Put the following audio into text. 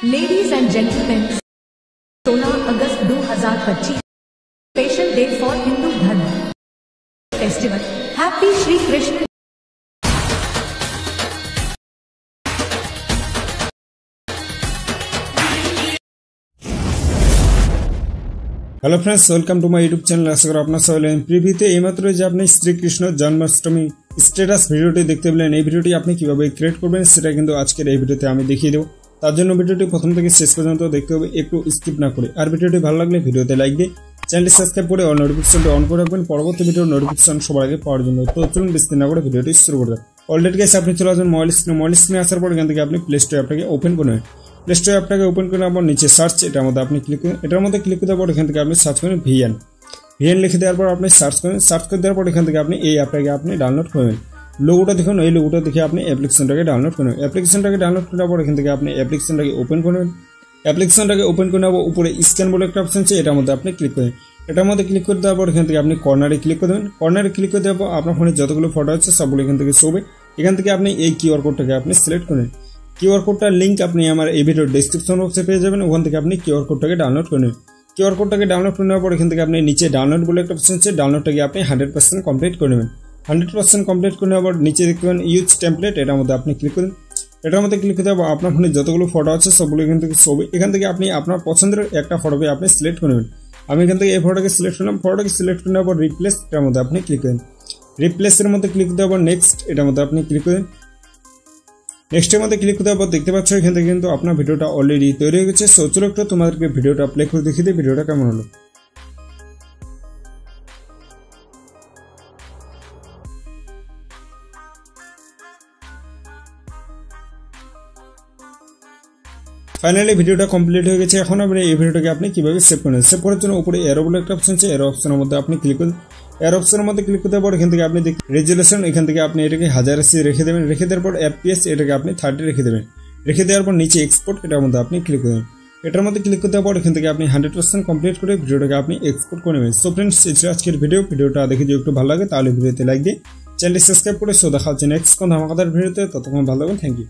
Ladies and gentlemen, 16 अगस्त 2025 special day for Hindu dharma festival. Happy Shri Krishna. Hello friends, welcome to my YouTube channel. आशा कরি আপনারা সবাই প্রিভিউতে এইমাত্র যে আপনি শ্রীকৃষ্ণ জন্মাষ্টমী স্ট্যাটাস ভিডিওটি দেখতে পেলেন, এই ভিডিওটি আপনি কিভাবে ক্রিয়েট করবেন সেটা কিন্তু আজকের এই ভিডিওতে আমি দেখিয়ে দেব। তার জন্য ভিডিওটি প্রথম থেকে শেষ পর্যন্ত দেখতে হবে, একটু স্কিপ না করে। আর ভিডিওটি ভালো লাগলে ভিডিওতে লাইক দিয়ে চ্যানেলটি সাবস্ক্রাইব করে অল নোটিফিকেশনটি অন করে রাখবেন পরবর্তী ভিডিওর নোটিফিকেশন সবার আগে পাওয়ার জন্য। তো চলুন বেশি না করে ভিডিওটি শুরু করে দেব। অলরেডি গাইস আপনি চলে আসবেন মোবাইল স্ক্রিনে আসার পর এখান থেকে আপনি প্লে স্টোর অ্যাপটাকে ওপেন করে নেবেন। প্লে স্টোর অ্যাপটাকে ওপেন করে নেওয়ার পর নিচে সার্চ, এটার মধ্যে আপনি ক্লিক করুন। এটার মধ্যে ক্লিক করার পর এখান থেকে আপনি সার্চ করেন ভিএন লিখে দেওয়ার পর আপনি সার্চ করেন। সার্চ করে দেওয়ার পর এখান থেকে আপনি এই অ্যাপটাকে আপনি ডাউনলোড করবেন। লোগোটা দেখুন, এই লোগোটা দেখে আপনি অ্যাপ্লিকেশনটাকে ডাউনলোড করবেন। অ্যাপ্লিকেশনটাকে ডাউনলোড করার পর এখান থেকে আপনি অ্যাপ্লিকেশনটাকে ওপেন করবেন। অ্যাপ্লিকেশনটাকে ওপেন করে নেওয়ার উপরে স্ক্যান বলে একটা অপশন আছে, এটার মধ্যে আপনি ক্লিক করেন। এটার মধ্যে ক্লিক করে দেওয়ার পর এখান থেকে আপনি কর্নারে ক্লিক করে দেবেন। কর্নারে ক্লিক করে দেওয়ার পর আপনার ফোনে যতগুলো ফটো আছে সবগুলো এখান থেকে শোবে। এখান থেকে আপনি এই কিউআর কোডটাকে আপনি সিলেক্ট করেন। কিউআর কোডটার লিঙ্ক আপনি আমার এই ভিডিওর ডেসক্রিপশন বক্সে পেয়ে যাবেন। ওখান থেকে আপনি কিউআর কোডটাকে ডাউনলোড করে নেবেন। কিউআর কোডটাকে ডাউনলোড করে নেওয়ার পর এখান থেকে আপনি নিচে ডাউনলোড বলে একটা অপশন আছে, ডাউনলোডটাকে আপনি 100% কমপ্লিট করে নেবেন। 100% কমপ্লিট করে নেওয়ার পর নিচে দেখতে পাবেন ইউজ টেমপ্লেট, এটার মধ্যে আপনি ক্লিক করেন। এটার মধ্যে ক্লিক করে আপনার ফোনে যতগুলো ফটো আছে সবগুলো এখান থেকে ছবি। এখান থেকে আপনি আপনার পছন্দের একটা ফটোকে আপনি সিলেক্ট করে নেবেন। আমি এখান থেকে এই ফটোটাকে সিলেক্ট করলাম। ফটোটাকে সিলেক্ট করে নেওয়ার পর রিপ্লেস, এটার মধ্যে আপনি ক্লিক করেন। রিপ্লেসের মধ্যে ক্লিক দেওয়ার পর নেক্সট, এটার মধ্যে আপনি ক্লিক করেন। নেক্সটের মধ্যে ক্লিক দেওয়ার পর দেখতে পাচ্ছ এখান থেকে কিন্তু আপনার ভিডিওটা অলরেডি তৈরি হয়ে গেছে। সো চলো একটু তোমাদেরকে ভিডিওটা প্লে করে দেখিয়ে দিই ভিডিওটা কেমন হলো। ফাইনালি ভিডিওটা কমপ্লিট হয়ে গেছে। এখন আপনি এই ভিডিওটাকে আপনি কিভাবে সেভ করবেন, সেভ করার জন্য উপরে এরো বলে একটা অপশন আছে, এরো অপশনের মধ্যে আপনি ক্লিক করুন। এর অপশনের মধ্যে ক্লিক করতে পর এখান থেকে আপনি দেখুন রেজুলেশন, এখান থেকে আপনি এটাকে 1080 রেখে দেবেন। রেখে দেওয়ার পর এফপিএস এটাকে আপনি 30 রেখে দেবেন। রেখে দেওয়ার পর নিচে এক্সপোর্ট, এটার মধ্যে আপনি ক্লিক করবেন। এটার মধ্যে ক্লিক করতে পর এখান থেকে আপনি 100% কমপ্লিট করে ভিডিওটাকে আপনি এক্সপোর্ট করে নেবেন। সো ফ্রেন্ডস, এই ছিল আজকের ভিডিওটা দেখে যদি একটু ভালো লাগে তাহলে ভিডিওতে লাইক দিয়ে চ্যানেলটি সাবস্ক্রাইব করে। সো দেখা হচ্ছে নেক্সট কোন ধামাকাদার ভিডিওতে। ততক্ষণ ভালো থাকবেন। Thank you.